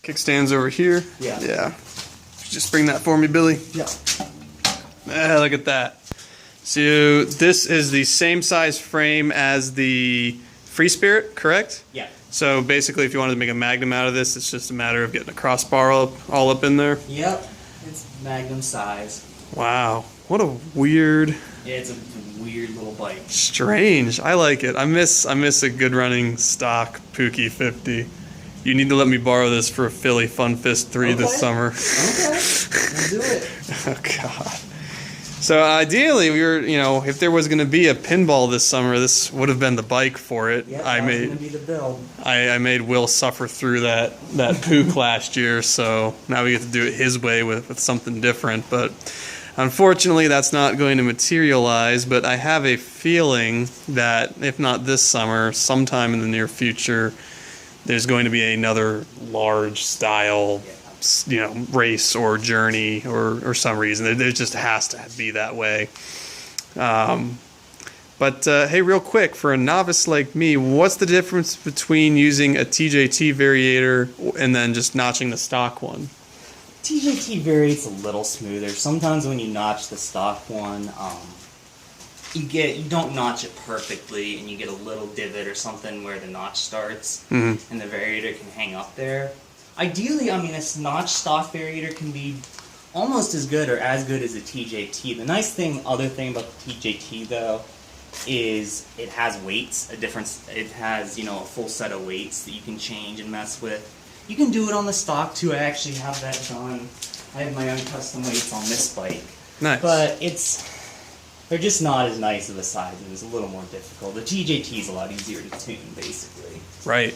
Kickstand's over here. Yeah. Yeah. Just bring that for me, Billy. Yeah. Ah, look at that. So this is the same size frame as the Free Spirit, correct? Yeah. So basically, if you wanted to make a Magnum out of this, it's just a matter of getting a crossbar all up in there. Yep. It's Magnum size. Wow. What a weird... Yeah, it's a weird little bike. Strange. I like it. I miss a good running stock Pookie 50. You need to let me borrow this for a Philly Fun Fist 3 this summer. Okay. We'll do it. Oh, God. So ideally, we were, if there was going to be a pinball this summer, this would have been the bike for it. Yeah, that was going to be the build. I made Will suffer through that Pook last year, so now we get to do it his way with something different. But unfortunately, that's not going to materialize. But I have a feeling that if not this summer, sometime in the near future, there's going to be another large style, race or journey or some reason. There just has to be that way. But hey, real quick, for a novice like me, what's the difference between using a TJT variator and then just notching the stock one? TJT variates a little smoother. Sometimes when you notch the stock one, you don't notch it perfectly, and you get a little divot or something where the notch starts, and the variator can hang up there. Ideally, this notch stock variator can be almost as good or as good as a TJT. The nice other thing about the TJT though, is it has weights. It has a full set of weights that you can change and mess with. You can do it on the stock too. I actually have that done. I have my own custom weights on this bike. Nice. But they're just not as nice of a size, and it's a little more difficult. The TJT is a lot easier to tune, basically. Right.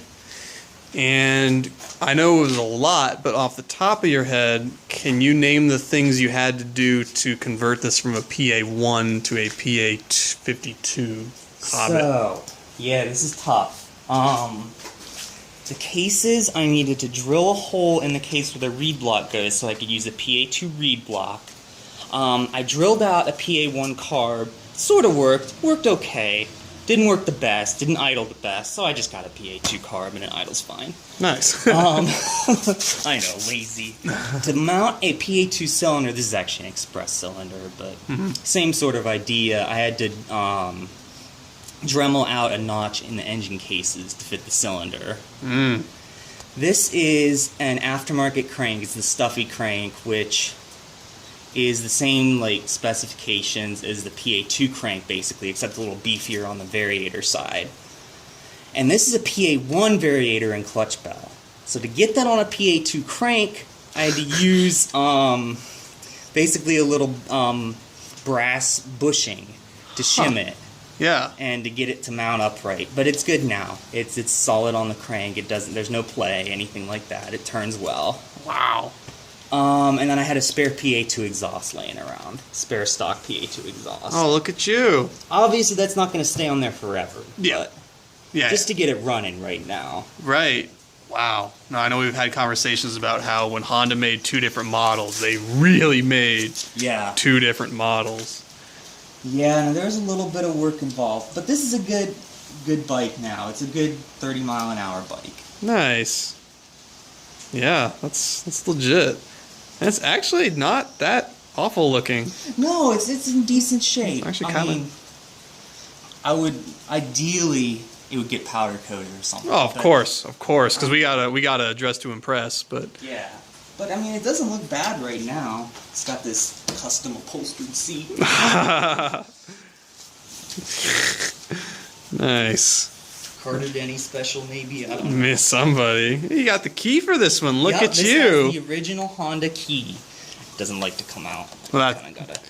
And I know it was a lot, but off the top of your head, can you name the things you had to do to convert this from a PA1 to a PA52 Hobbit? So, yeah, this is tough. The cases, I needed to drill a hole in the case where the reed block goes so I could use a PA2 reed block. I drilled out a PA1 carb. Sort of worked okay. Didn't work the best, didn't idle the best, so I just got a PA2 carb and it idles fine. Nice. I know, lazy. To mount a PA2 cylinder, this is actually an express cylinder, but same sort of idea. I had to Dremel out a notch in the engine cases to fit the cylinder. This is an aftermarket crank. It's the Stuffy crank, which is the same specifications as the PA2 crank, basically, except a little beefier on the variator side. And this is a PA1 variator and clutch bell. So to get that on a PA2 crank, I had to use basically a little brass bushing to shim it. Yeah. And to get it to mount upright. But it's good now. It's solid on the crank. There's no play, anything like that. It turns well. Wow. And then I had a spare PA2 exhaust laying around. Spare stock PA2 exhaust. Oh, look at you. Obviously, that's not going to stay on there forever. Yeah. But Yeah. just to get it running right now. Right. Wow. Now, I know we've had conversations about how when Honda made two different models, they really made two different models. Yeah, no, there's a little bit of work involved. But this is a good bike now. It's a good 30-mile-an-hour bike. Nice. Yeah, that's legit. And it's actually not that awful looking. No, it's in decent shape. It's actually kind of... Ideally, it would get powder coated or something. Oh, of course, because we gotta dress to impress. But yeah, but it doesn't look bad right now. It's got this custom upholstered seat. Nice. Carter Denny special, maybe. I don't know. Miss somebody. You got the key for this one. Look at this you. Has the original Honda key. Doesn't like to come out. Well, kind of gotta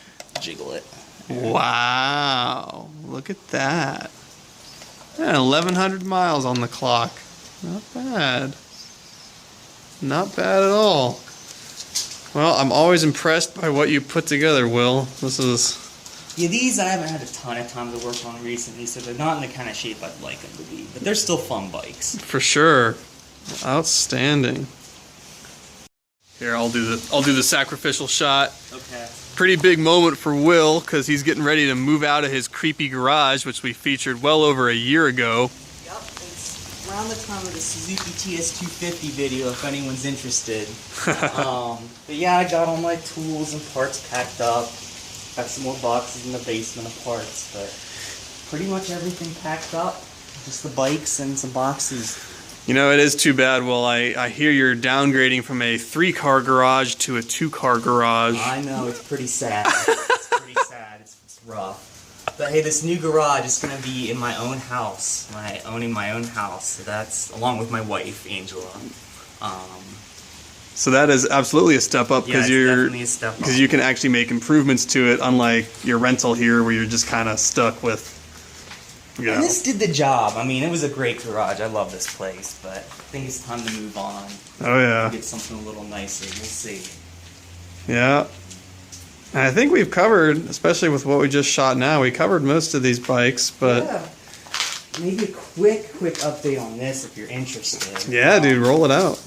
jiggle it. Wow. Look at that. Yeah, 1,100 miles on the clock. Not bad. Not bad at all. Well, I'm always impressed by what you put together, Will. This is... Yeah, these I haven't had a ton of time to work on recently, so they're not in the kind of shape I'd like them to be. But they're still fun bikes. For sure. Outstanding. Here, I'll do the sacrificial shot. Okay. Pretty big moment for Will, because he's getting ready to move out of his creepy garage, which we featured well over a year ago. Yep, it's around the time of the Suzuki TS250 video, if anyone's interested. But yeah, I got all my tools and parts packed up. Got some more boxes in the basement of parts, but pretty much everything packed up. Just the bikes and some boxes. You know, it is too bad. Well, I hear you're downgrading from a 3-car garage to a 2-car garage. I know, it's pretty sad. It's pretty sad. It's rough. But hey, this new garage is going to be in my own house. Owning my own house. So that's along with my wife, Angela. So that is absolutely a step up because you can actually make improvements to it, unlike your rental here where you're just kind of stuck with. You know. And this did the job. I mean, it was a great garage. I love this place, but I think it's time to move on. Oh yeah. Get something a little nicer. We'll see. Yeah. And I think we've covered, especially with what we just shot now, we covered most of these bikes, but yeah. Maybe a quick update on this if you're interested. Yeah, dude, roll it out.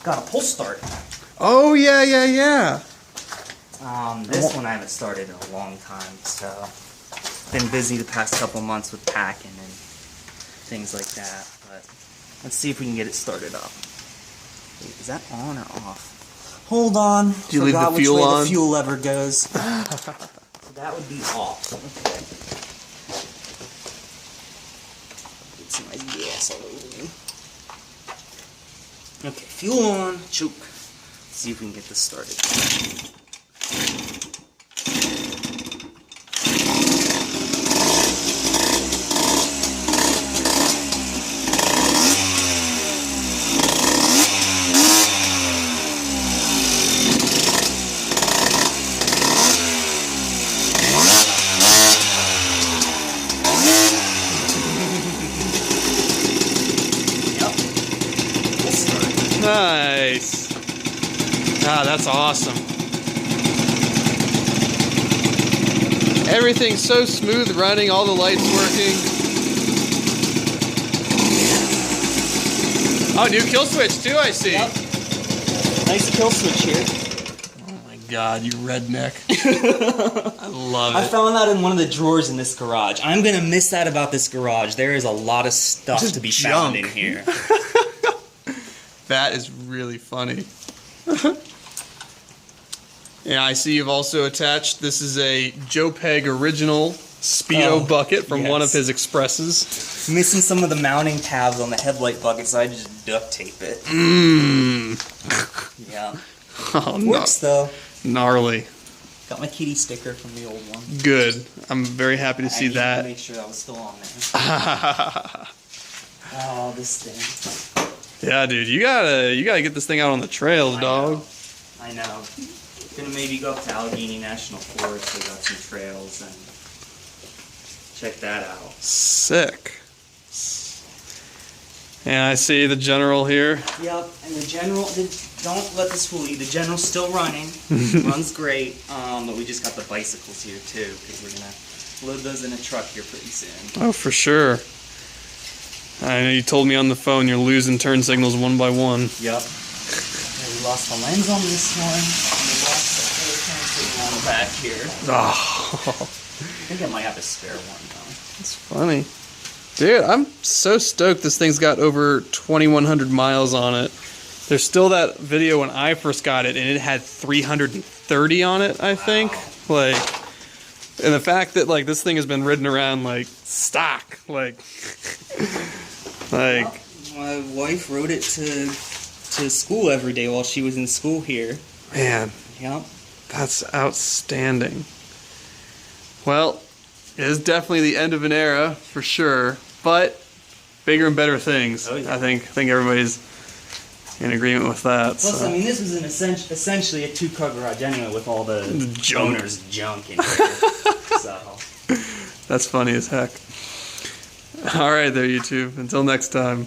Got a pull start. Oh yeah. This one I haven't started in a long time, so been busy the past couple months with packing and things like that. But let's see if we can get it started up. Wait, is that on or off? Hold on. Do you leave the fuel on? The fuel lever goes. So that would be off. Okay. Get some nice gas all over me. Okay, fuel on, choke. Let's see if we can get this started. Nice. Ah, that's awesome. Everything's so smooth running, all the lights working. Oh, new kill switch too, I see. Yep. Nice kill switch here. Oh my god, you redneck. I love it. I found that in one of the drawers in this garage. I'm gonna miss that about this garage. There is a lot of stuff Just to be junk. found in here. That is really funny. Yeah, I see you've also attached, this is a Joe Peg original Speedo bucket from one of his Expresses. Missing some of the mounting tabs on the headlight bucket, so I just duct tape it. Yeah. Oh, Works though. Gnarly. Got my kitty sticker from the old one. Good. I'm very happy to see that. To make sure that was still on there. Oh, this thing. Yeah, dude, you gotta get this thing out on the trails, dog. I know. Gonna maybe go up to Allegheny National Forest. They got some trails and check that out. Sick. And I see the General here. Yep, and the General, don't let this fool you, the General's still running. Runs great, but we just got the bicycles here too, because we're gonna load those in a truck here pretty soon. Oh, for sure. I know you told me on the phone you're losing turn signals one by one. Yep. And we lost the lens on this one, and we lost the whole turn signal on the back here. Oh. I think I might have a spare one though. That's funny. Dude, I'm so stoked this thing's got over 2,100 miles on it. There's still that video when I first got it, and it had 330 on it, I think. Like, and the fact that, like, this thing has been ridden around, like, stock. Like, Well, my wife rode it to school every day while she was in school here. Man. Yep. That's outstanding. Well, it is definitely the end of an era, for sure. But bigger and better things. Oh, yeah. I think everybody's in agreement with that. Plus, so. I mean, this was essentially a two-car garage anyway, with all the junk. owner's junk in here. So That's funny as heck. All right, there, YouTube. Until next time.